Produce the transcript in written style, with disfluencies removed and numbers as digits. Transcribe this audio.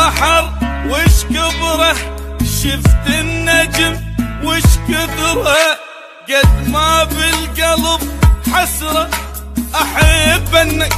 البحر وش كبره، شفت النجم وش كثره، قد ما بالقلب حسرة أحب أنك